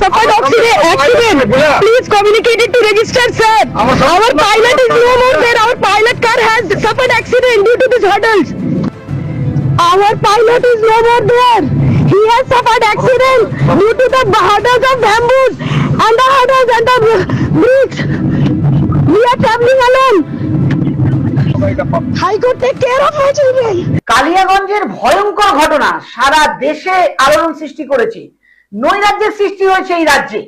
suffered accident. Please communicate it to register, sir. Our pilot is no more there. Our pilot car has suffered accident due to these hurdles. Our pilot is no more there. He has suffered accident due to the hurdles of bamboos and the hurdles and the bricks. We are traveling alone. High Court, take care of my children. কালিয়াগঞ্জের ভয়ঙ্কর ঘটনা সারা দেশে আলোড়ন সৃষ্টি করেছে। নৈরাজ্যের সৃষ্টি হয়েছে এই রাজ্যে।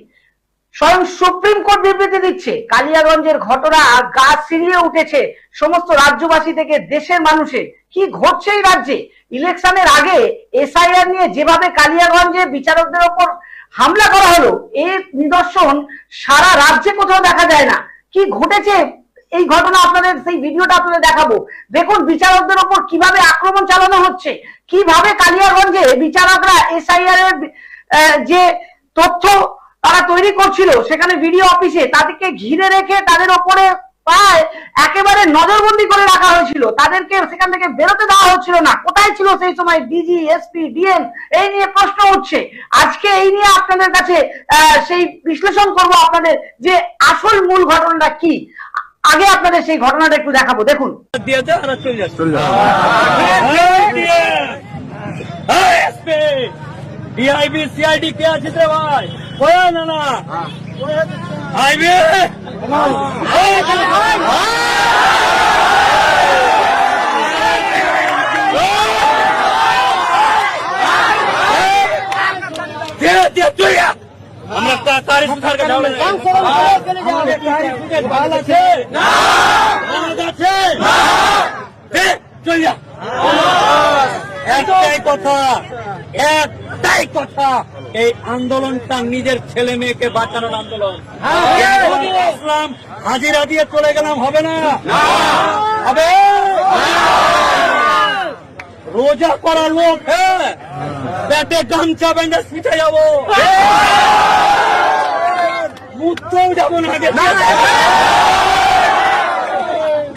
স্বয়ং সুপ্রিম কোর্ট বিবৃতি দিচ্ছে। কালিয়াগঞ্জের ঘটনা গা শিরিয়ে উঠেছে সমস্ত রাজ্যবাসী থেকে দেশের মানুষের। কি ঘটছে এই রাজ্যে? ইলেকশনের আগে এসআইআর নিয়ে যেভাবে কালিয়াগঞ্জে বিচারকদের ওপর হামলা করা হলো, এর নিদর্শন সারা রাজ্যে কোথাও দেখা যায় না। কি ঘটেছে এই ঘটনা আপনাদের সেই ভিডিওটা আপনাদের দেখাবো। দেখুন বিচারকদের ওপর কিভাবে আক্রমণ চালানো হচ্ছে, কিভাবে কালিয়াগঞ্জে বিচারকরা এসআইআর এর যে তথ্য তারা তৈরি করছিল সেখানে ভিডিও অফিসে তাদেরকে ঘিরে রেখে তাদের ওপরে প্রায় একেবারে নজরবন্দি করে রাখা হয়েছিল। তাদেরকে সেখান থেকে বেরোতে দেওয়া হচ্ছিল না। কোথায় ছিল সেই সময় ডিজি, এসপি, ডিএম? এই নিয়ে প্রশ্ন উঠছে। আজকে এই নিয়ে আপনাদের কাছে সেই বিশ্লেষণ করব আপনাদের যে আসল মূল ঘটনাটা কি। আগে আপনাদের সেই ঘটনাটা একটু দেখাবো, দেখুন। ডিআইবি সিআইডি কে আছে রে ভাই? না না আইবে আমরা তারিখ সুধারকে ভালো আছে না আছে চলিয়া একটাই কথা, এই আন্দোলনটা নিজের ছেলে মেয়েকে বাঁচানোর আন্দোলন। আসলাম হাজিরা দিয়ে চলে গেলাম হবে না, হবে রোজা করা লোক পেটে গামছা বেঁধে ছুটে যাবো, মুততেও যাবো না,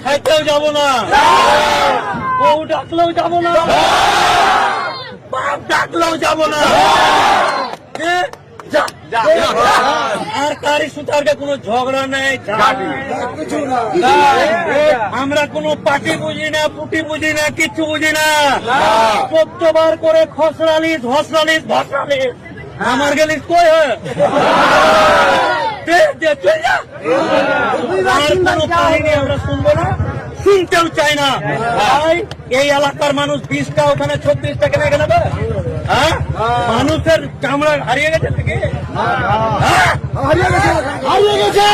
খাইতেও যাবো না, বউ ডাকলেও যাবো না, বাপ ডাকলেও যাবো না। আর তারই সুতারকে কোনো ঝগড়া নেই, আমরা কোনো পার্টি বুঝি না, পুটি বুঝি না, কিচ্ছু বুঝি না। 14 বার করে খসড়ালিস হসরালিস ভসরালিস আমার গেলিস কই হয় আমরা শুনবো না, শুনতেও চাই না। ভাই এই এলাকার মানুষ 20টা ওখানে 36টা কেন এখানে হ্যাঁ মানুষের চামড়া হারিয়ে গেছে থেকে হারিয়ে গেছে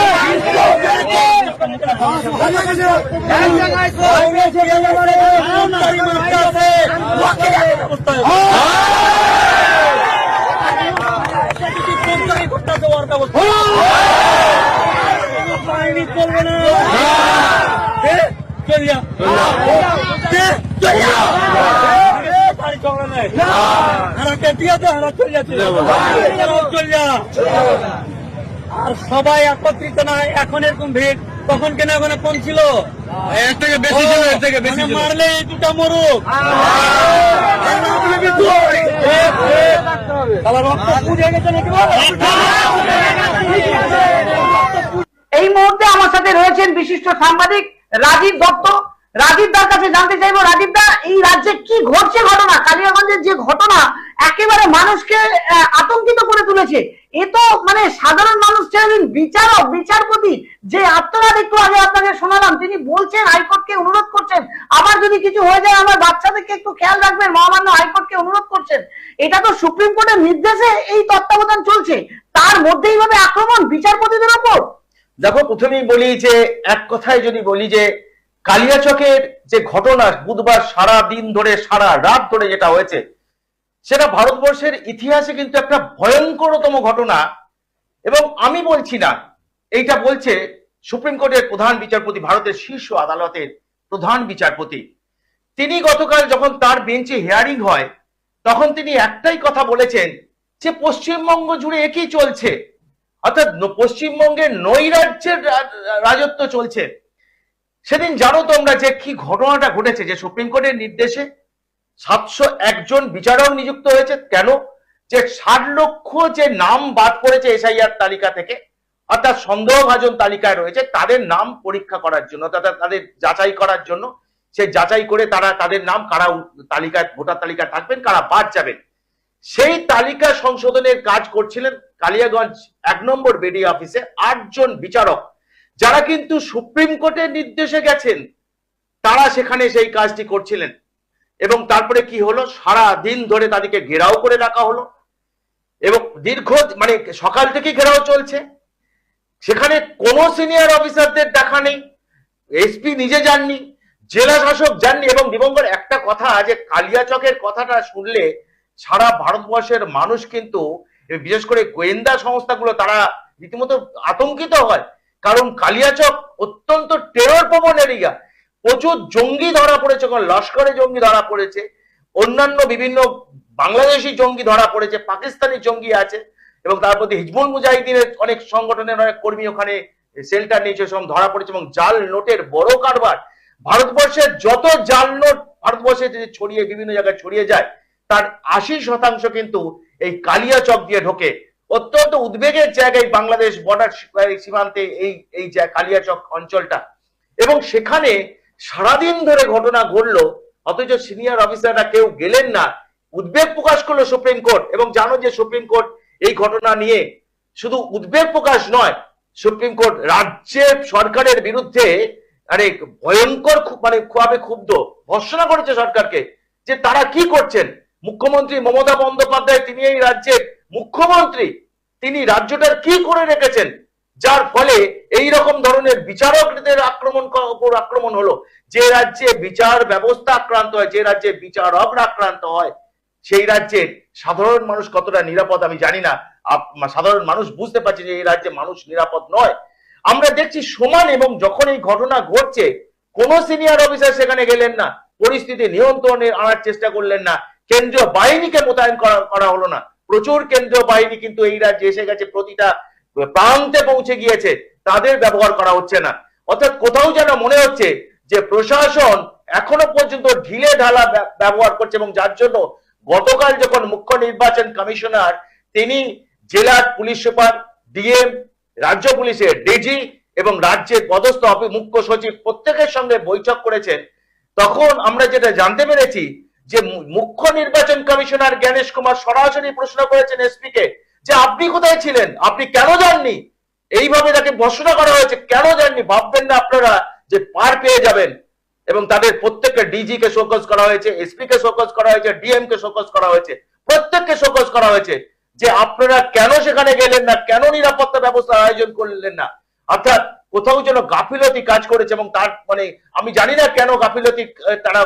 চলবে না, আর সবাই একত্রিত নয়। এখন এরকম ভিড়, তখন কেন ওখানে কম ছিল, এর থেকে বেশি ছিল, এর থেকে বেশি মারলে দুটা মরুক রক্ত পুড়ে গেছে নাকি। এই মুহূর্তে আমার সাথে রয়েছেন বিশিষ্ট সাংবাদিক রাজীব দত্ত। রাজীব দার কাছে জানতে চাইবো, রাজীব দা এই রাজ্যে কি ঘটছে ঘটনা? কালিয়াগঞ্জের যে ঘটনা একেবারে মানুষকে আতঙ্কিত করে তুলেছে। এ তো মানে সাধারণ মানুষ ছিলেন, বিচারক বিচারপতি যে আত্মনাদ একটু আগে আপনাকে শোনালাম, তিনি বলছেন হাইকোর্টকে অনুরোধ করছেন আমার যদি কিছু হয়ে যায় আমার বাচ্চাদেরকে একটু খেয়াল রাখবেন, মহামান্য হাইকোর্টকে অনুরোধ করছেন। এটা তো সুপ্রিম কোর্টের নির্দেশে এই তত্ত্বাবধান চলছে, তার মধ্যে এইভাবে আক্রমণ বিচারপতিদের ওপর। দেখো, প্রথমেই বলি যে এক কথায় যদি বলি যে কালিয়াচকের যে ঘটনা বুধবার সারা দিন ধরে সারা রাত ধরে যেটা হয়েছে সেটা ভারতবর্ষের ইতিহাসে কিন্তু একটা ভয়ঙ্করতম ঘটনা। এবং আমি বলছি না, এইটা বলছে সুপ্রিম কোর্টের প্রধান বিচারপতি, ভারতের শীর্ষ আদালতের প্রধান বিচারপতি। তিনি গতকাল যখন তার বেঞ্চে হিয়ারিং হয় তখন তিনি একটাই কথা বলেছেন যে পশ্চিমবঙ্গ জুড়ে একই চলছে, অর্থাৎ পশ্চিমবঙ্গের নৈরাজ্যের রাজত্ব চলছে। সেদিন জানো তোমরা যে কি ঘটনাটা ঘটেছে, যে সুপ্রিম কোর্টের নির্দেশে 701 জন বিচারক নিযুক্ত হয়েছে। কেন? যে 60 লক্ষ যে নাম বাদ পড়েছে এসআইআর তালিকা থেকে, অর্থাৎ সন্দেহভাজন তালিকায় রয়েছে, তাদের নাম পরীক্ষা করার জন্য, তাদের যাচাই করার জন্য, সেই যাচাই করে তারা তাদের নাম কারা তালিকায়, ভোটার তালিকায় থাকবেন, কারা বাদ যাবেন, সেই তালিকা সংশোধনের কাজ করছিলেন কালিয়াগঞ্জ 1 নম্বর বিডি অফিসে 8 জন বিচারক, যারা কিন্তু সুপ্রিম কোর্টের নির্দেশে গেছেন, তারা সেখানে সেই কাজটি করছিলেন। এবং তারপরে কি হলো, সারা দিন ধরে তাদেরকে ঘেরাও করে রাখা হলো এবং দীর্ঘ মানে সকাল থেকে ঘেরাও চলছে। সেখানে কোনো সিনিয়র অফিসারদের দেখা নেই, এসপি নিজে যাননি, জেলা শাসক যাননি। এবং দিবঙ্কর, একটা কথা, যে কালিয়াচকের কথাটা শুনলে সারা ভারতবর্ষের মানুষ কিন্তু, বিশেষ করে গোয়েন্দা সংস্থাগুলো, তারা রীতিমতো আতঙ্কিত হয়। কারণ কালিয়াচক অত্যন্ত টেরর প্রবণ এরিয়া, প্রচুর জঙ্গি ধরা পড়েছে, লস্করে জঙ্গি ধরা পড়েছে, অন্যান্য বিভিন্ন বাংলাদেশি জঙ্গি ধরা পড়েছে, পাকিস্তানি জঙ্গি আছে, এবং তার প্রতি হিজবুল মুজাহিদিনের অনেক সংগঠনের অনেক কর্মী ওখানে শেল্টার নিয়েছে, সব ধরা পড়েছে। এবং জাল নোটের বড় কারবার, ভারতবর্ষের যত জাল নোট ভারতবর্ষে ছড়িয়ে বিভিন্ন জায়গায় ছড়িয়ে যায়, তার 80% কিন্তু এই কালিয়াচক দিয়ে ঢোকে। অত্যন্ত উদ্বেগের জায়গায় বাংলাদেশ বর্ডার সীমান্তে এই কালিয়াচক অঞ্চলটা। এবং সেখানে সারাদিন ধরে ঘটনা ঘটলো, অথচ সিনিয়র অফিসাররা কেউ গেলেন না। উদ্বেগ প্রকাশ করলো সুপ্রিম কোর্ট। এবং জানো যে সুপ্রিম কোর্ট এই ঘটনা নিয়ে শুধু উদ্বেগ প্রকাশ নয়, সুপ্রিম কোর্ট রাজ্যের সরকারের বিরুদ্ধে ভয়ঙ্কর মানে খুবই ক্ষুব্ধ, ভর্ৎসনা করেছে সরকারকে, যে তারা কি করছেন। মুখ্যমন্ত্রী মমতা বন্দ্যোপাধ্যায়, তিনি এই রাজ্যের মুখ্যমন্ত্রী, তিনি রাজ্যটার কি করে রেখেছেন, যার ফলে এই রকম ধরনের বিচারকদের আক্রমণ হলো। যে রাজ্যে বিচার ব্যবস্থা আক্রান্ত হয়, যে রাজ্যে বিচারকরা আক্রান্ত হয়, সেই রাজ্যের সাধারণ মানুষ কতটা নিরাপদ আমি জানি না। সাধারণ মানুষ বুঝতে পারছে যে এই রাজ্যে মানুষ নিরাপদ নয়। আমরা দেখছি সমান, এবং যখন এই ঘটনা ঘটছে, কোন সিনিয়র অফিসার সেখানে গেলেন না, পরিস্থিতি নিয়ন্ত্রণে আনার চেষ্টা করলেন না, কেন্দ্রীয় বাহিনীকে মোতায়েন করা হলো না। প্রচুর কেন্দ্রীয় বাহিনী কিন্তু এই রাজ্যে এসে গেছে, প্রতিটা প্রান্তে পৌঁছে গিয়েছে, তাদের ব্যবহার করা হচ্ছে না। অর্থাৎ কোথাও যেন মনে হচ্ছে যে প্রশাসন এখনো পর্যন্ত ঢিলে ঢালা ব্যবহার করছে। এবং যার জন্য গতকাল যখন মুখ্য নির্বাচন কমিশনার, তিনি জেলার পুলিশ সুপার, ডিএম, রাজ্য পুলিশের ডিজি এবং রাজ্যের পদস্থ মুখ্য সচিব প্রত্যেকের সঙ্গে বৈঠক করেছেন, তখন আমরা যেটা জানতে পেরেছি যে মুখ্য নির্বাচন কমিশনার জ্ঞানেশ কুমার সরাসরি প্রশ্ন করেছেন এসপি কে, যে আপনি কোথায় ছিলেন, আপনি কেন যাননি। এইভাবে তাকে ভর্ৎসনা করা হয়েছে, কেন যাননি। ভাববেন না আপনারা যে পার পেয়ে যাবেন। এবং তাদের প্রত্যেককে ডিজি কে শোকজ করা হয়েছে, এসপি কে শোকজ করা হয়েছে, ডিএম কে শোকজ করা হয়েছে, প্রত্যেককে শোকজ করা হয়েছে, যে আপনারা কেন সেখানে গেলেন না, কেন নিরাপত্তা ব্যবস্থা আয়োজন করলেন না। অর্থাৎ কোথাও যেন গাফিলতি কাজ করেছে। এবং তার মানে আমি জানি না কেন গাফিলতি তারা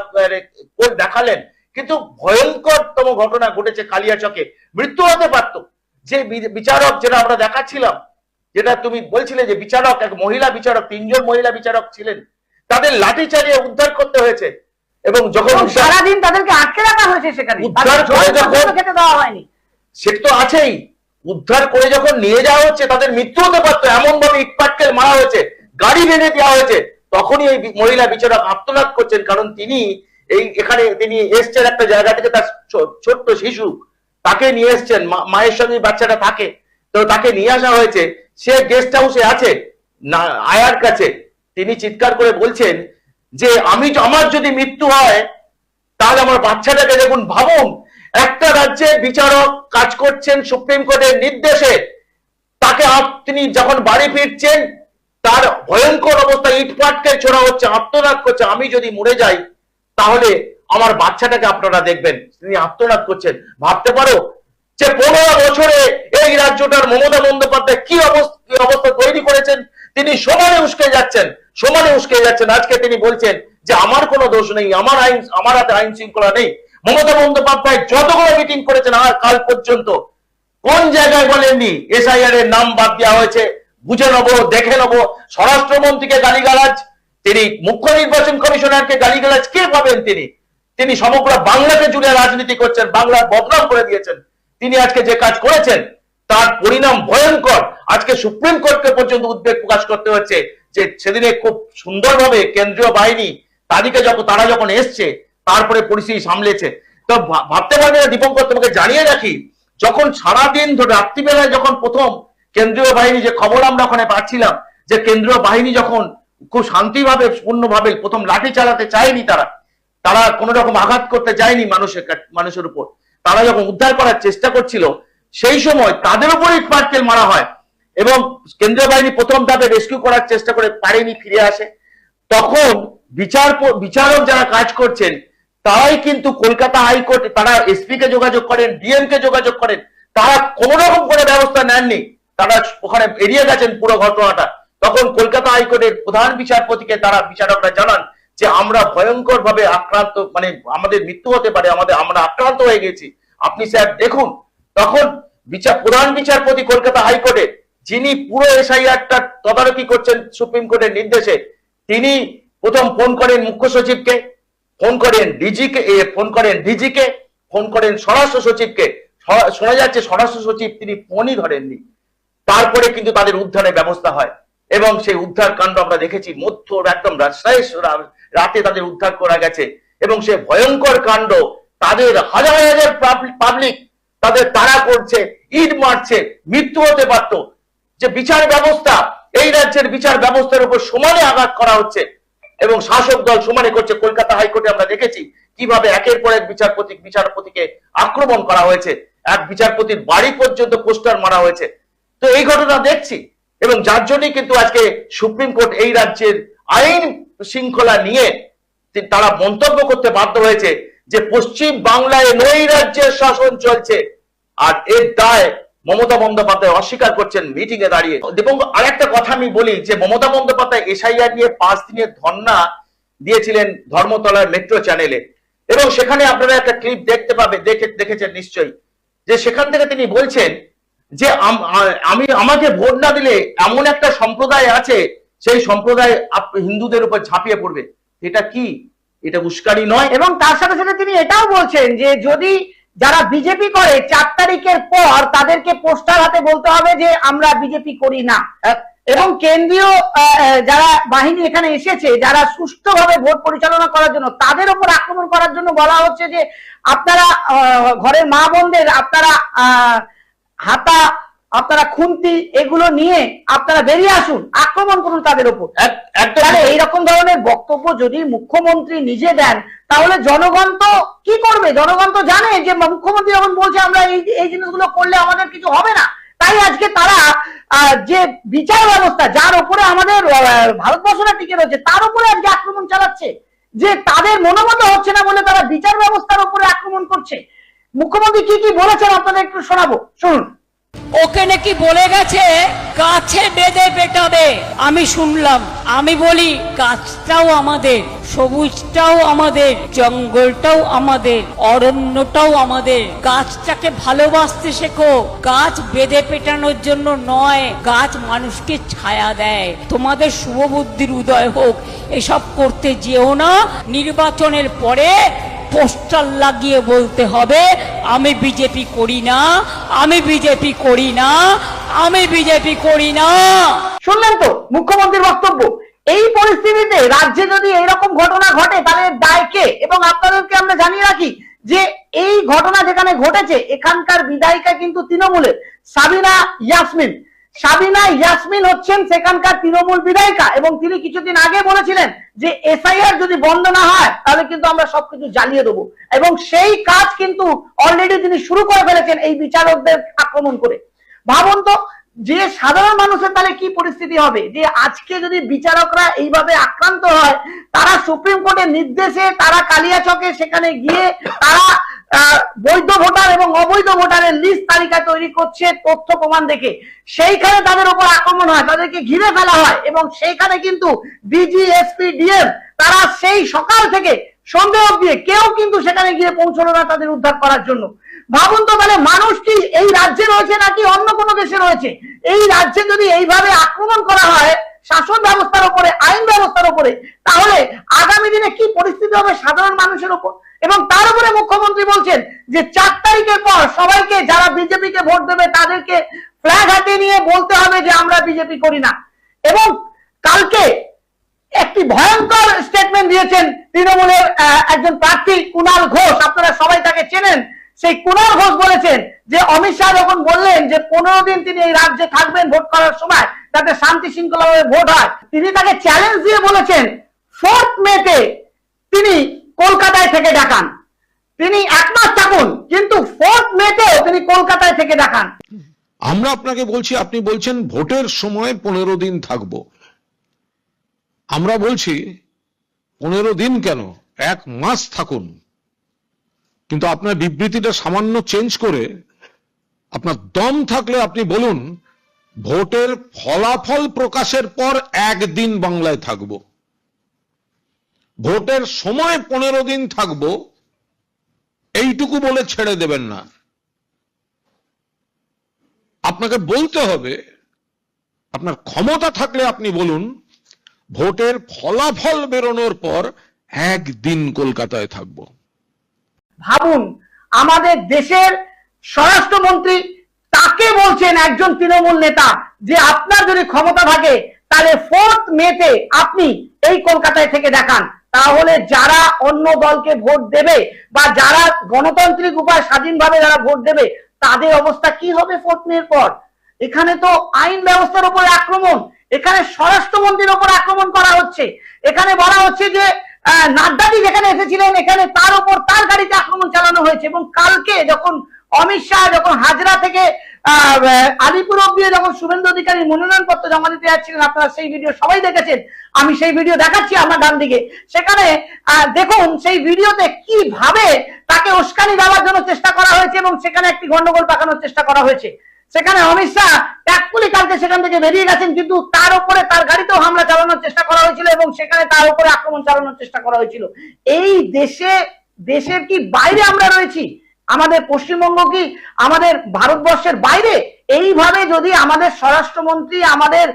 দেখালেন, কিন্তু ভয়ঙ্করতম ঘটনা ঘটেছে কালিয়াচকে। মৃত্যু হতে পারত। যে বিচারক, যেটা আমরা দেখাচ্ছিলাম, যেটা তুমি বলছিলে যে বিচারক, এক মহিলা বিচারক, 3 জন মহিলা বিচারক ছিলেন, তাদের লাঠি চালিয়ে উদ্ধার করতে হয়েছে। এবং যখন সারাদিন তাদেরকে আটকে রাখা হয়েছে, সেখানে উদ্ধার করে যখন খেতে দেওয়া হয়নি, সেটা তো আছেই। উদ্ধার করে যখন নিয়ে যাওয়া হচ্ছে, তাদের মৃত্যু হতে পারতো, এমন ভাবে ইটপাটকেল মারা হয়েছে, গাড়ি ভেঙে দেওয়া হয়েছে। তখনই এই মহিলা বিচারক আত্মনাদ করছেন, কারণ তিনি তিনি এসছেন একটা জায়গা থেকে, তার ছোট্ট শিশু, তাকে নিয়ে এসছেন, মায়ের সঙ্গে বাচ্চাটা থাকে, তো তাকে নিয়ে আসা হয়েছে। সে গেস্ট হাউসে আছে না আয়ার কাছে, তিনি চিৎকার করে বলছেন যে আমার যদি মৃত্যু হয়, তাহলে আমার বাচ্চাটাকে দেখুন। ভাবুন, একটা রাজ্যে বিচারক কাজ করছেন সুপ্রিম কোর্টের নির্দেশে, তাকে তিনি যখন বাড়ি ফিরছেন, তার ভয়ঙ্কর অবস্থা, ইটপাটকে ছোড়া হচ্ছে, আত্মনাদ করছে, আমি যদি মরে যাই তাহলে আমার বাচ্চাটাকে আপনারা দেখবেন। তিনি আত্মনাদ করছেন। ভাবতে পারো যে 15 বছরে এই রাজ্যটার মমতা বন্দ্যোপাধ্যায় কি অবস্থা তৈরি করেছেন। তিনি সমানে উস্কে যাচ্ছেন। আজকে তিনি বলছেন যে আমার কোনো দোষ নেই, আমার হাতে আইন শৃঙ্খলা নেই। মমতা বন্দ্যোপাধ্যায় যতগুলো মিটিং করেছেন আর কাল পর্যন্ত কোন জায়গায় বলেননি এসআইআর এর নাম বাদ দেওয়া হয়েছে, বুঝে নেবো, দেখে নেবো। স্বরাষ্ট্রমন্ত্রীকে গালিগালাজ, তিনি মুখ্য নির্বাচন কমিশনারকে গালিগালাজ কে পাবেন। তিনি সমগ্র বাংলাকে জুড়ে রাজনীতি করছেন, বাংলার বদনাম করে দিয়েছেন। তিনি আজকে যে কাজ করেছেন, তার পরিণাম ভয়ঙ্কর। আজকে সুপ্রিম কোর্টকে পর্যন্ত উদ্বেগ প্রকাশ করতে হচ্ছে যে সেদিনে খুব সুন্দরভাবে কেন্দ্রীয় বাহিনী তারা যখন এসছে, তারপরে পরিস্থিতি সামলেছে। তো ভাবতে পারবে না দীপঙ্কর, তোমাকে জানিয়ে রাখি যখন সারাদিন ধরে রাত্রিবেলায় যখন প্রথম কেন্দ্রীয় বাহিনী, যে খবর আমরা ওখানে পাচ্ছিলাম, যে কেন্দ্রীয় বাহিনী যখন খুব শান্তিভাবে পূর্ণভাবে প্রথম লাঠি চালাতে চায়নি, তারা কোন রকম আঘাত করতে যায়নি মানুষের উপর, তারা যখন উদ্ধার করার চেষ্টা করছিল, সেই সময় তাদের উপরই পাটকেল মারা হয় এবং কেন্দ্রীয় বাহিনী প্রথম ধাপে রেস্কিউ করার চেষ্টা করে পারেনি, ফিরে আসে। তখন বিচারক যারা কাজ করছেন তারাই কিন্তু কলকাতা হাইকোর্টে, তারা এসপি কে যোগাযোগ করেন, ডিএম কে যোগাযোগ করেন, তারা কোন রকম করে ব্যবস্থা নেননি, তারা ওখানে এড়িয়ে গেছেন পুরো ঘটনাটা। তখন কলকাতা হাইকোর্টের প্রধান বিচারপতিকে তারা বিচারকরা জানান যে আমরা ভয়ঙ্কর ভাবে আক্রান্ত, মানে আমাদের মৃত্যু হতে পারে, আমরা আক্রান্ত হয়ে গেছি, আপনি স্যার দেখুন। তখন প্রধান বিচারপতি কলকাতা হাইকোর্টে, যিনি পুরো এসআইআরটা তদারকি করছেন সুপ্রিম কোর্টের নির্দেশে, তিনি প্রথম ফোন করেন মুখ্য সচিবকে, ফোন করেন ডিজিকে, ফোন করেন স্বরাষ্ট্র সচিবকে। শোনা যাচ্ছে স্বরাষ্ট্র সচিব তিনি ফোনই ধরেননি। তারপরে কিন্তু তাদের উদ্ধারের ব্যবস্থা হয় এবং সেই উদ্ধার কাণ্ড আমরা দেখেছি, একদম রাতে তাদের উদ্ধার করা গেছে এবং সে ভয়ঙ্কর কাণ্ড, তাদের হাজার হাজার পাবলিক তাদের তাড়া করছে, ইট মারছে, মৃত্যু হতে পারত। যে বিচার ব্যবস্থা, এই রাজ্যের বিচার ব্যবস্থার উপর সমানে আঘাত করা হচ্ছে এবং শাসক দল সমানে করছে। কলকাতা হাইকোর্টে আমরা দেখেছি কিভাবে একের পর এক বিচারপতিকে আক্রমণ করা হয়েছে, এক বিচারপতির বাড়ি পর্যন্ত পোস্টার মারা হয়েছে। তো এই ঘটনা দেখছি এবং যার জন্যই কিন্তু আজকে সুপ্রিম কোর্ট এই রাজ্যের আইন শৃঙ্খলা নিয়ে তারা মন্তব্য করতে বাধ্য হয়েছে যে পশ্চিম বাংলায় নৈ রাজ্যের শাসন চলছে, আর এর দায় মমতা বন্দ্যোপাধ্যায় অস্বীকার করছেন মিটিং এ দাঁড়িয়ে। এবং আরেকটা কথা আমি বলি যে মমতা বন্দ্যোপাধ্যায় এসআইআর নিয়ে 5 দিনের ধর্ণা দিয়েছিলেন ধর্মতলার মেট্রো চ্যানেলে এবং সেখানে আপনারা একটা ক্লিপ দেখতে পাবে, দেখেছেন নিশ্চয়ই, যে সেখান থেকে তিনি বলছেন যে আমাকে ভোট না দিলে এমন একটা সম্প্রদায় আছে, সেই সম্প্রদায় হিন্দুদের উপর ঝাঁপিয়ে পড়বে। এটা কি? এটা উস্কানি নয়? এবং তার সাথে সাথে তিনি এটাও বলছেন যে যদি যারা বিজেপি করে 4 তারিখের পর তাদেরকে পোস্টার হাতে বলতে হবে যে আমরা বিজেপি করি না। এবং কেন্দ্রীয় যারা বাহিনী এখানে এসেছে, যারা সুষ্ঠুভাবে ভোট পরিচালনা করার জন্য, তাদের উপর আক্রমণ করার জন্য বলা হচ্ছে যে আপনারা ঘরের মা বোনদের আপনারা হাতা, আপনারা খুন্তি এগুলো নিয়ে আপনারা বেরিয়ে আসুন, আক্রমণ করুন তাদের উপর। এইরকম ধরনের বক্তব্য যদি মুখ্যমন্ত্রী নিজে দেন তাহলে জনগণ তো কি করবে? জনগণ তো জানে যে মুখ্যমন্ত্রী যখন বলছে আমরা এই জিনিসগুলো করলে আমাদের কিছু হবে না, তাই আজকে তারা যে বিচার ব্যবস্থা যার উপরে আমাদের ভারতবর্ষটা টিকে রয়েছে তার উপরে আজকে আক্রমণ চালাচ্ছে, যে তাদের মনোমত হচ্ছে না বলে তারা বিচার ব্যবস্থার উপরে আক্রমণ করছে। মুখ্যমন্ত্রী কি কি বলেছেন আপনাদের একটু শোনাবো, শুনুন। ওকে নাকি বলে গেছে গাছে বেঁধে পেটাবে। আমি শুনলাম, আমি বলি গাছটাও আমাদের, সবুজটাও আমাদের, জঙ্গলটাও আমাদের, অরণ্যটাও আমাদের। গাছটাকে ভালোবাসতে শেখো, গাছ বেঁধে পেটানোর জন্য নয়, গাছ মানুষকে ছায়া দেয়। তোমাদের শুভবুদ্ধির উদয় হোক, এসব করতে যেও না। নির্বাচনের পরে পোস্টার লাগিয়ে বলতে হবে আমি বিজেপি করি না, আমি বিজেপি করি না, আমি বিজেপি করি না। শুনলেন তো মুখ্যমন্ত্রীর বক্তব্য। এই পরিস্থিতিতে রাজ্যে যদি এরকম ঘটনা ঘটে তাহলে দায় কে? এবং আপনাদেরকে আমরা জানিয়ে রাখি যে এই ঘটনা যেখানে ঘটেছে এখানকার বিধায়িকা কিন্তু তৃণমূলের সাবিনা ইয়াসমিন হচ্ছেন সেখানকার তৃণমূল বিধায়িকা এবং তিনি কিছুদিন আগে বলেছিলেন যে এসআইআর যদি বন্ধ না হয় তাহলে কিন্তু আমরা সবকিছু জ্বালিয়ে দেবো এবং সেই কাজ কিন্তু অলরেডি তিনি শুরু করে ফেলেছেন এই বিচারকদের আক্রমণ করে। ভাবুন তো যে সাধারণ মানুষের তাহলে কি পরিস্থিতি হবে, যে আজকে যদি বিচারকরা এইভাবে আক্রান্ত হয়, তারা সুপ্রিম কোর্টের নির্দেশে তারা কালিয়াচকে সেখানে গিয়ে তারা বৈধ ভোটার এবং অবৈধ ভোটারের লিস্ট তালিকা তৈরি করছে তথ্য প্রমাণ দেখে, সেইখানে তাদের উপর আক্রমণ হয়, তাদেরকে ঘিরে ফেলা হয় এবং সেইখানে কিন্তু ডিজি, এসপি, ডিএম তারা সেই সকাল থেকে সন্ধ্যে অবধি কেউ কিন্তু সেখানে গিয়ে পৌঁছলো না তাদের উদ্ধার করার জন্য। ভাবুন তো তাহলে মানুষ কি এই রাজ্যে রয়েছে নাকি অন্য কোনো দেশে রয়েছে? এই রাজ্যে যদি এইভাবে আক্রমণ করা হয় শাসন ব্যবস্থার উপরে, আইন ব্যবস্থার উপরে, তাহলে আগামী দিনে কি পরিস্থিতি হবে সাধারণ মানুষের উপর? এবং তার উপরে মুখ্যমন্ত্রী বলছেন যে 4 তারিখের পর সবাইকে যারা বিজেপিকে ভোট দেবে তাদেরকে ফ্ল্যাগ হাতে নিয়ে বলতে হবে যে আমরা বিজেপি করি না। এবং কালকে একটি ভয়ঙ্কর স্টেটমেন্ট দিয়েছেন তৃণমূলের একজন প্রার্থী কুণাল ঘোষ, আপনারা সবাই তাকে চেনেন। সেই কুণাল ঘোষ বলেছেন যে অমিত শাহ যখন বললেন যে 15 দিন তিনি এই রাজ্যে থাকবেন ভোট করার সময় যাতে শান্তি শৃঙ্খলাভাবে ভোট হয়, তিনি তাকে চ্যালেঞ্জ দিয়ে বলেছেন 4th মেতে তিনি কলকাতায় থেকে দেখান, তিনি 1 মাস থাকুন কিন্তু 4th মেতেও তিনি কলকাতায় থেকে দেখান। আমরা আপনাকে বলছি, আপনি বলছেন ভোটের সময় 15 দিন থাকবো। আমরা বলছি 15 দিন কেন, 1 মাস থাকুন। কিন্তু আপনার বিবৃতিটা সামান্য চেঞ্জ করে আপনার দম থাকলে আপনি বলুন ভোটের ফলাফল প্রকাশের পর 1 দিন বাংলায় থাকবো। ভোটের সময় 15 দিন থাকবো এইটুকু বলে ছেড়ে দেবেন না। আপনাকে বলতে হবে, আপনার ক্ষমতা থাকলে আপনি বলুন ভোটের ফলাফল বেরোনোর পর 1 দিন কলকাতায় থাকবো। ভাবুন, আমাদের দেশের স্বরাষ্ট্রমন্ত্রী তাকে বলছেন, একজন তৃণমূল নেতা, যে আপনার যদি ক্ষমতা থাকে তাহলে 4th মেতে আপনি এই কলকাতায় থেকে দেখান। তাহলে যারা অন্য দলকে ভোট দেবে বা যারা গণতান্ত্রিক উপায় স্বাধীনভাবে যারা ভোট দেবে তাদের অবস্থা কি হবে 4th মের পর? এখানে তো আইন ব্যবস্থার উপর আক্রমণ, এখানে স্বরাষ্ট্রমন্ত্রীর উপর আক্রমণ করা হচ্ছে। এখানে বলা হচ্ছে যে নাড্ডাজি যেখানে এসেছিলেন এখানে তার উপর তার গাড়িতে আক্রমণ চালানো হয়েছে। এবং কালকে যখন অমিত শাহ যখন হাজরা থেকে আলিপুর অব্দি যখন শুভেন্দু অধিকারী মনোনয়ন পত্র জমা দিতে যাচ্ছিলেন, আপনারা সেই ভিডিও সবাই দেখেছেন, আমি সেই ভিডিও দেখাচ্ছি আমার ডান দিকে। সেখানে দেখুন সেই ভিডিওতে কিভাবে তাকে উস্কানি দেওয়ার জন্য চেষ্টা করা হয়েছে এবং সেখানে একটি গন্ডগোল পাকানোর চেষ্টা করা হয়েছে। সেখানে অমিত শাহ ট্যাকপুলি কালকে সেখান থেকে বেরিয়ে গেছেন, কিন্তু তার উপরে তার গাড়িতেও হামলা চালানোর চেষ্টা করা হয়েছিল এবং সেখানে তার উপরে আক্রমণ চালানোর চেষ্টা করা হয়েছিল। এই দেশের কি বাইরে আমরা রয়েছি? আমাদের পশ্চিমবঙ্গ কি আমাদের ভারতবর্ষের বাইরে? এইভাবে যদি আমাদের স্বরাষ্ট্রমন্ত্রী, আমাদের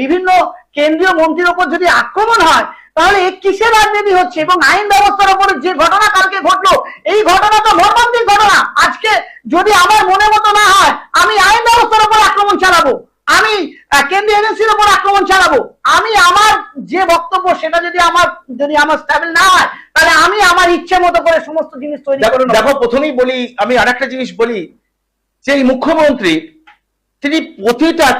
বিভিন্ন কেন্দ্রীয় মন্ত্রীর উপর যদি আক্রমণ হয় তাহলে কিসের রাজনীতি হচ্ছে? এবং আইন ব্যবস্থার উপরে যে ঘটনা কালকে ঘটলো, এই ঘটনা তো মর্মান্তিক ঘটনা। আজকে যদি আমার মনে মতো না হয় আমি আইন ব্যবস্থার উপর আক্রমণ চালাবো, আমি কেন্দ্রীয় এজেন্সির উপর আক্রমণ চালাবো, আমি আমার যে বক্তব্য সেটা যদি আমার স্টেবল না হয় তাহলে আমি আমার ইচ্ছে মতো করে সমস্ত জিনিস তৈরি করে নেব। দেখো, প্রথমেই বলি, আমি আরেকটা জিনিস বলি যে এই মুখ্যমন্ত্রী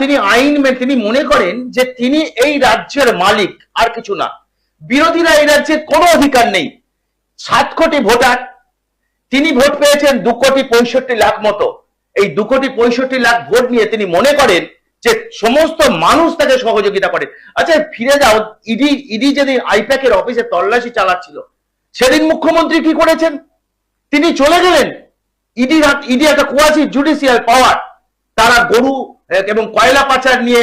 তিনি আইন তিনি মনে করেন যে তিনি এই রাজ্যের মালিক, আর কিছু না। বিরোধীরা এই রাজ্যের কোনো অধিকার নেই। 7 কোটি ভোটার, তিনি ভোট পেয়েছেন 2,65,00,000 মতো। এই 2,65,00,000 ভোট নিয়ে তিনি মনে করেন যে সমস্ত মানুষ তাকে সহযোগিতা করে। আচ্ছা ফিরে যাও, ইডি যেদিন আইপ্যাকের অফিসে তল্লাশি চালাচ্ছিল সেদিন মুখ্যমন্ত্রী কি করেছেন? তিনি চলে গেলেন। ইডি একটা কোয়াসি জুডিশিয়াল পাওয়ার, তারা গরু এবং কয়লা পাচার নিয়ে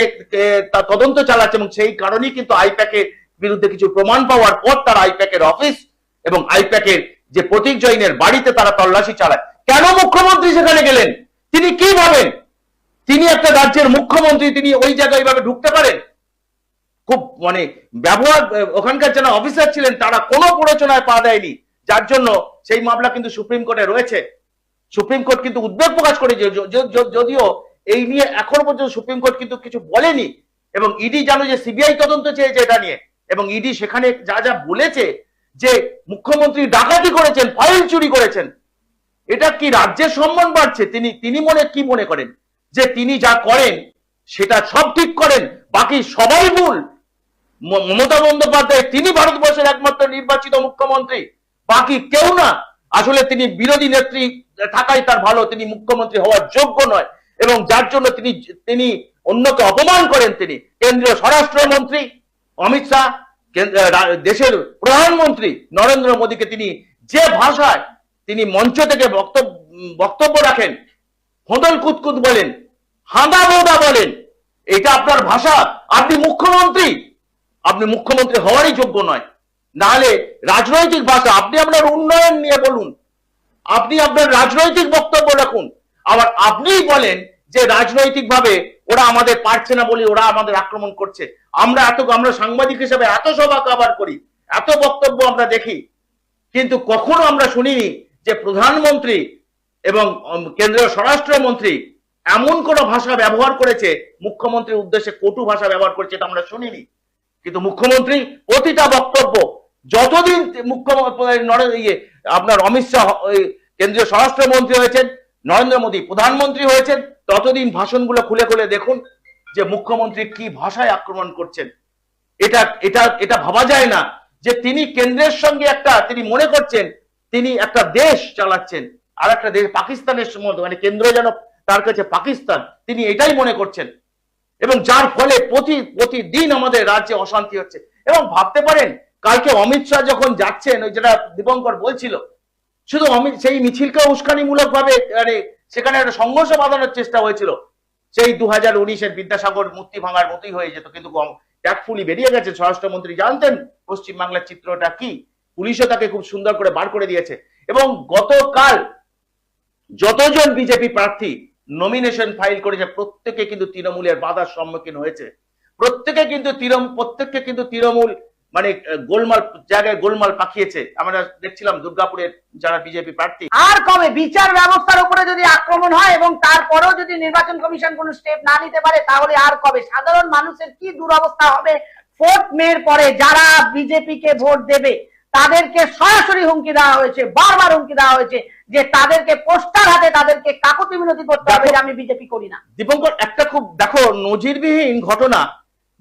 তদন্ত চালাচ্ছে এবং সেই কারণেই কিন্তু আইপ্যাকের বিরুদ্ধে কিছু প্রমাণ পাওয়ার পর তারা আইপ্যাকের অফিস এবং আইপ্যাকের যে প্রতীক জৈনের বাড়িতে তারা তল্লাশি চালায়। কেন মুখ্যমন্ত্রী সেখানে গেলেন? তিনি কি ভাবেন? তিনি একটা রাজ্যের মুখ্যমন্ত্রী, তিনি ওই জায়গায় এইভাবে ঢুকতে পারেন? খুব ব্যবহার, ওখানকার যারা অফিসার ছিলেন তারা কোনো প্ররোচনায় পা দেয়নি, যার জন্য সেই মামলা কিন্তু সুপ্রিম কোর্টে রয়েছে। সুপ্রিম কোর্ট কিন্তু উদ্বেগ প্রকাশ করেছে, যদিও এই নিয়ে এখনো পর্যন্ত সুপ্রিম কোর্ট কিন্তু কিছু বলেনি। এবং ইডি জানো যে সিবিআই তদন্ত চেয়েছে এটা নিয়ে, এবং ইডি সেখানে যা যা বলেছে যে মুখ্যমন্ত্রী ডাকাতি করেছেন, ফাইল চুরি করেছেন, এটা কি রাজ্যের সম্মান বাড়ছে? তিনি কি মনে করেন যে তিনি যা করেন সেটা সব ঠিক করেন, বাকি সবাই ভুল? মমতা বন্দ্যোপাধ্যায় তিনি ভারতবর্ষের একমাত্র নির্বাচিত মুখ্যমন্ত্রী, বাকি কেউ না। আসলে তিনি বিরোধী নেত্রী থাকাই তার ভালো, তিনি মুখ্যমন্ত্রী হওয়ার যোগ্য নয় এবং যার জন্য তিনি অন্যকে অপমান করেন। তিনি কেন্দ্রীয় স্বরাষ্ট্রমন্ত্রী অমিত শাহ, দেশের প্রধানমন্ত্রী নরেন্দ্র মোদীকে তিনি যে ভাষায় তিনি মঞ্চ থেকে বক্তব্য রাখেন, হোঁদল কুতকুত বলেন, হাঁদা বোদা বলেন, এটা আপনার ভাষা? আপনি মুখ্যমন্ত্রী হওয়ারই যোগ্য নয়। নাহলে রাজনৈতিক ভাষা, আপনি আপনার উন্নয়ন নিয়ে বলুন, আপনি আপনার রাজনৈতিক বক্তব্য রাখুন। আবার আপনিই বলেন যে রাজনৈতিক ভাবে ওরা আমাদের পারছে না বলে ওরা আমাদের আক্রমণ করছে। আমরা সাংবাদিক হিসেবে এত সভা কভার করি, এত বক্তব্য আমরা দেখি, কিন্তু কখনো আমরা শুনিনি যে প্রধানমন্ত্রী এবং কেন্দ্রীয় স্বরাষ্ট্রমন্ত্রী এমন কোন ভাষা ব্যবহার করেছে, মুখ্যমন্ত্রীর উদ্দেশ্যে কটু ভাষা ব্যবহার করেছে, এটা আমরা শুনিনি। কিন্তু মুখ্যমন্ত্রী প্রতিটা বক্তব্য, যতদিন মুখ্যমন্ত্রী আপনার অমিত শাহ কেন্দ্রীয় স্বরাষ্ট্রমন্ত্রী হয়েছেন, নরেন্দ্র মোদী প্রধানমন্ত্রী হয়েছেন, ততদিন ভাষণগুলো খুলে খুলে দেখুন যে মুখ্যমন্ত্রী কি ভাষায় আক্রমণ করছেন। এটা এটা এটা ভাবা যায় না যে তিনি কেন্দ্রের সঙ্গে তিনি মনে করছেন তিনি একটা দেশ চালাচ্ছেন, আর একটা দেশ পাকিস্তানের মতো, মানে কেন্দ্র যেন তার কাছে পাকিস্তান, তিনি এটাই মনে করছেন। এবং যার ফলে প্রতিদিন আমাদের রাজ্যে অশান্তি হচ্ছে। এবং ভাবতে পারেন কালকে অমিত শাহ যখন যাচ্ছেন, ওই যেটা দীপঙ্কর বলছিল, শুধু সেই মিছিলকে উস্কানিমূলক ভাবে সেখানে একটা সংঘর্ষ বাঁধানোর চেষ্টা হয়েছিল, সেই 2019-এর বিদ্যাসাগর মূর্তি ভাঙার মতোই হয়ে যেত, কিন্তু ট্যাক্টফুলি বেরিয়ে গেছে। স্বরাষ্ট্রমন্ত্রী জানতেন পশ্চিমবাংলার চিত্রটা কি, পুলিশও তাকে খুব সুন্দর করে বার করে দিয়েছে। এবং গতকাল যতজন বিজেপি প্রার্থী নমিনেশন ফাইল করেছে প্রত্যেকে কিন্তু তৃণমূলের বাধার সম্মুখীন হয়েছে। প্রত্যেকে কিন্তু তৃণমূল মানে গোলমাল জায়গায় গোলমাল পাকিয়েছে। আমরা দেখছিলাম দুর্গাপুরের যারা বিজেপি প্রার্থী। আর কবে বিচার ব্যবস্থার উপরে যদি আক্রমণ হয় এবং তারপরেও যদি নির্বাচন কমিশন কোনো স্টেপ না নিতে পারে, তাহলে আর কবে সাধারণ মানুষের কি দুরবস্থা হবে। 4 মের পরে যারা বিজেপি কে ভোট দেবে তাদেরকে সরাসরি হুমকি দেওয়া হয়েছে, বারবার হুমকি দেওয়া হয়েছে যে তাদেরকে পোস্টার হাতে তাদেরকে কাকুতি মিনতি করতে হবে যে আমি বিজেপি করি না। দীপঙ্কর, একটা খুব দেখো নজিরবিহীন ঘটনা।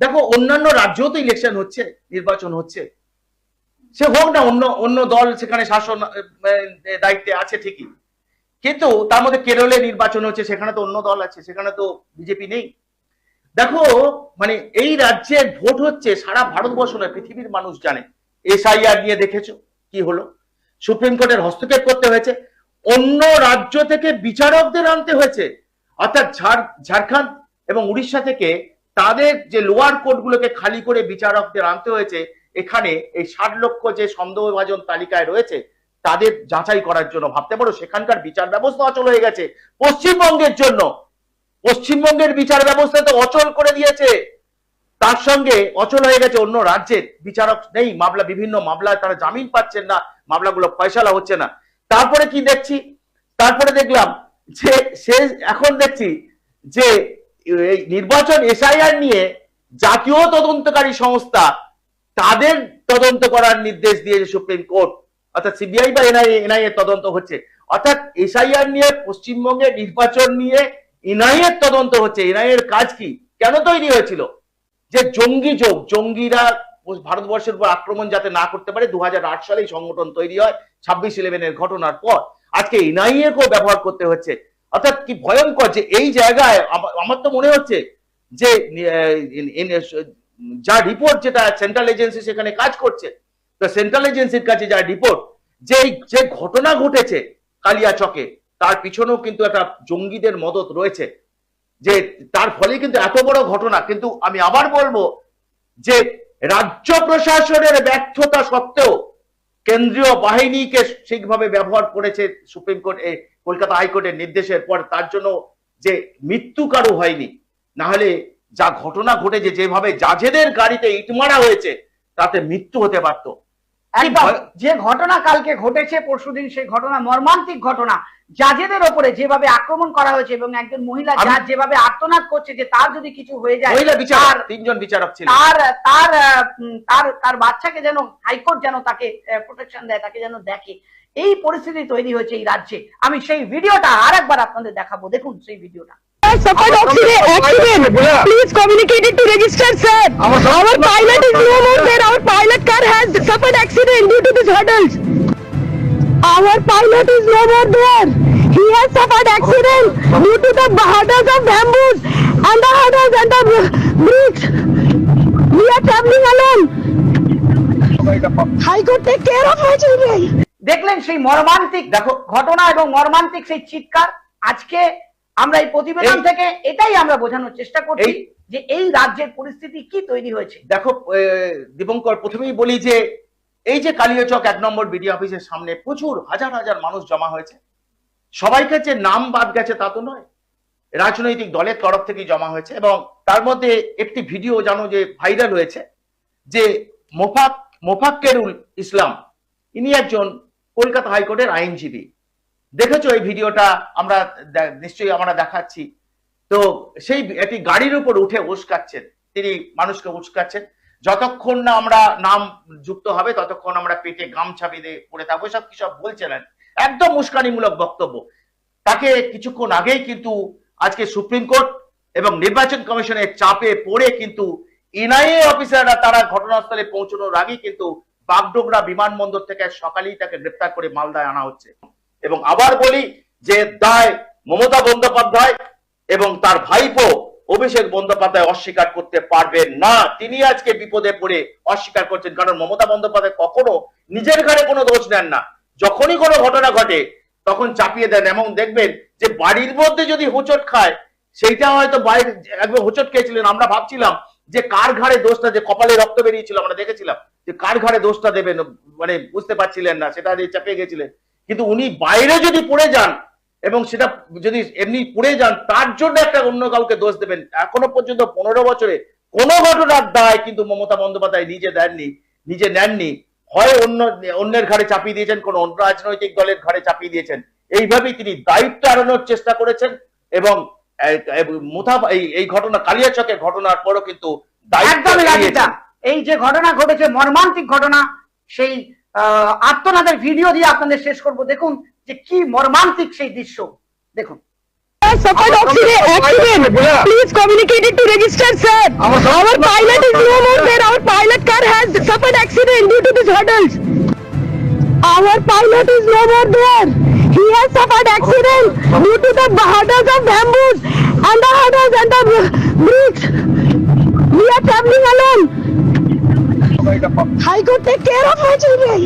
দেখো অন্যান্য রাজ্যেও তো ইলেকশন হচ্ছে, নির্বাচন হচ্ছে, সে হোক না অন্য দল সেখানে শাসন দায়িত্বে আছে ঠিকই, কিন্তু তার মধ্যে কেরলে নির্বাচন হচ্ছে, সেখানে তো অন্য দল আছে, সেখানে তো বিজেপি নেই। দেখো মানে এই রাজ্যের ভোট হচ্ছে সারা ভারতবর্ষ নয়, পৃথিবীর মানুষ জানে। SIR নিয়ে দেখেছো কি হলো, সুপ্রিম কোর্টের হস্তক্ষেপ করতে হয়েছে, অন্য রাজ্য থেকে বিচারকদের আনতে হয়েছে, অর্থাৎ ঝাড়খণ্ড এবং উড়িষ্যা থেকে তাদের যে লোয়ার কোর্টগুলোকে খালি করে বিচারকদের আনতে হয়েছে এখানে এই 60 লক্ষ যে সন্দেহভাজন তালিকায় রয়েছে তাদের যাচাই করার জন্য। ভাবতে পারো সেখানকার বিচার ব্যবস্থা অচল হয়ে গেছে পশ্চিমবঙ্গের জন্য। পশ্চিমবঙ্গের বিচার ব্যবস্থা তো অচল করে দিয়েছে, তার সঙ্গে অচল হয়ে গেছে অন্য রাজ্যের বিচারক নেই, বিভিন্ন মামলায় তারা জামিন পাচ্ছেন না, মামলাগুলো ফয়সালা হচ্ছে না। তারপরে কি দেখছি, তারপরে দেখলাম যে এখন দেখছি যে এই নির্বাচন SIR নিয়ে জাতীয় তদন্তকারী সংস্থা তাদের তদন্ত করার নির্দেশ দিয়েছে সুপ্রিম কোর্ট, অর্থাৎ CBI বা NIA তদন্ত হচ্ছে। অর্থাৎ SIR নিয়ে পশ্চিমবঙ্গের নির্বাচন নিয়ে NIA তদন্ত হচ্ছে। NIA এর কাজ কি, কেন তৈরি হয়েছিল, যে জঙ্গিরা ভারতবর্ষের উপর আক্রমণ যাতে না করতে পারে। 2008 সালে সংগঠন তৈরি হয় 26/11-এর ঘটনার পর। আজকে NIA কেও ব্যবহার করতে হচ্ছে। অর্থাৎ কি ভয়ঙ্কর যে এই জায়গায় আমার তো মনে হচ্ছে যে যা রিপোর্ট, যেটা সেন্ট্রাল এজেন্সি সেখানে কাজ করছে, তো সেন্ট্রাল এজেন্সির কাছে যা রিপোর্ট, যে ঘটনা ঘটেছে কালিয়াচকে তার পিছনেও কিন্তু একটা জঙ্গিদের মদত রয়েছে, যে তার ফলে কিন্তু এত বড় ঘটনা। কিন্তু আমি আবার বলবো যে রাজ্য প্রশাসনের ব্যর্থতা সত্ত্বেও কেন্দ্রীয় বাহিনীকে ঠিকভাবে ব্যবহার করেছে সুপ্রিম কোর্ট, কলকাতা হাইকোর্টের নির্দেশের পর, তার জন্য যে মৃত্যু কারো হয়নি। না হলে যা ঘটনা ঘটেছে, যেভাবে জাজেদের গাড়িতে ইট মারা হয়েছে, তাতে মৃত্যু হতে পারত। একদম যে ঘটনা কালকে ঘটেছে, পরশুদিন সেই ঘটনা, মর্মান্তিক ঘটনা, জাজেদের ওপরে যেভাবে আক্রমণ করা হয়েছে এবং একজন মহিলা জাজ যেভাবে আর্তনাদ করছে যে তার যদি কিছু হয়ে যায়, মহিলা বিচারক, 3 জন বিচারক ছিলেন, তার বাচ্চাকে যেন হাইকোর্ট যেন তাকে প্রোটেকশন দেয়, তাকে যেন দেখে, এই পরিস্থিতি তৈরি হয়েছে এই রাজ্যে। আমি সেই ভিডিওটা আরেকবার আপনাদের দেখাবো, দেখুন সেই ভিডিওটা। Suffered accident. Please communicate it to register, sir. Our pilot is no more there. Our pilot car has suffered accident due to these hurdles. Our pilot is no more there. He has suffered accident due to the hurdles of bamboos and the hurdles and the bricks. We are traveling alone. High Court, take care of my children. দেখলেন সেই মর্মান্তিক ঘটনা এবং মর্মান্তিক সেই চিৎকার। আজকে আমরা এই প্রতিবেদন থেকে এটাই আমরা বোঝানোর চেষ্টা করছি যে এই রাজ্যের পরিস্থিতি কি তৈরি হয়েছে। দেখো দীপঙ্কর, প্রথমেই বলি যে এই যে কালিয়াচক 1 নম্বর বিডিও অফিসের সামনে প্রচুর হাজার মানুষ জমা হয়েছে। সবাইকে যে নাম বাদ গেছে তা তো নয়, রাজনৈতিক দলের তরফ থেকে জমা হয়েছে। এবং তার মধ্যে একটি ভিডিও জানো যে ভাইরাল হয়েছে, যে মোফাক্কেরুল ইসলাম, ইনি একজন কলকাতা হাইকোর্টের আইনজীবী। দেখেছো এই ভিডিওটা, আমরা নিশ্চয়ই আমরা দেখাচ্ছি। তো সেই একটি গাড়ির উপর উঠে উস্কাচ্ছেন, তিনি মানুষকে উস্কাচ্ছেন, যতক্ষণ না আমরা নাম যুক্ত হবে ততক্ষণ আমরা পেটে গামছা বেঁধে পড়ে থাকবো, সব কি সব বলছিলেন। একদম উস্কানিমূলক বক্তব্য। তাকে কিছুক্ষণ আগেই কিন্তু আজকে সুপ্রিম কোর্ট এবং নির্বাচন কমিশনের চাপে পড়ে কিন্তু এনআইএ অফিসাররা তারা ঘটনাস্থলে পৌঁছানোর আগেই কিন্তু বাগডোগরা বিমানবন্দর থেকে সকালেই তাকে গ্রেপ্তার করে মালদায় আনা হচ্ছে। এবং আবার বলি যে দায় মমতা বন্দ্যোপাধ্যায় এবং তার ভাইপো অভিষেক বন্দ্যোপাধ্যায় অস্বীকার করতে পারবেন না। তিনি আজকে বিপদে পড়ে অস্বীকার করছেন, কারণ মমতা বন্দ্যোপাধ্যায় কখনো নিজের ঘাড়ে কোনো দোষ নেন না। যখনই কোনো ঘটনা ঘটে তখন চাপিয়ে দেন, এবং দেখবেন যে বাড়ির মধ্যে যদি হোঁচট খায় সেইটা হয়তো বাইরে একবার হোঁচট খেয়েছিলেন, আমরা ভাবছিলাম যে কার ঘাড়ে দোষটা, যে কপালে রক্ত বেরিয়েছিল আমরা দেখেছিলাম যে কার ঘাড়ে দোষটা দেবেন, মানে বুঝতে পারছিলেন না, সেটা দিয়ে চাপিয়ে গেছিলেন। কিন্তু উনি বাইরে যদি পড়ে যান এবং সেটা যদি এমনি পড়ে যান, তার জন্য একটা অন্য কাউকে দোষ দেবেন। এখনো পর্যন্ত 15 বছরে কোনো ঘটনার দায় কিন্তু মমতা বন্দ্যোপাধ্যায় নিজে নেননি। হয় অন্যের ঘাড়ে চাপিয়ে দিয়েছেন, কোন অন্য রাজনৈতিক দলের ঘাড়ে চাপিয়ে দিয়েছেন। এইভাবেই তিনি দায়িত্ব এড়ানোর চেষ্টা করেছেন এবং এই ঘটনা কালিয়াচকের ঘটনার পরও কিন্তু একদমই রাজিতা, এই যে ঘটনা ঘটেছে মর্মান্তিক ঘটনা, সেই আত্মনাদের ভিডিও দিয়ে আপনাদের শেষ করব। দেখুন যে কি মর্মান্তিক সেই দৃশ্য, দেখুন। Suffered accident. Please communicate it to register, sir. Our pilot is no more there. Our pilot car has suffered accident due to these hurdles. Our pilot is no more there. He has suffered accident due to the hurdles of bamboos and the hurdles and the bricks. We are traveling alone. I could take care of my children.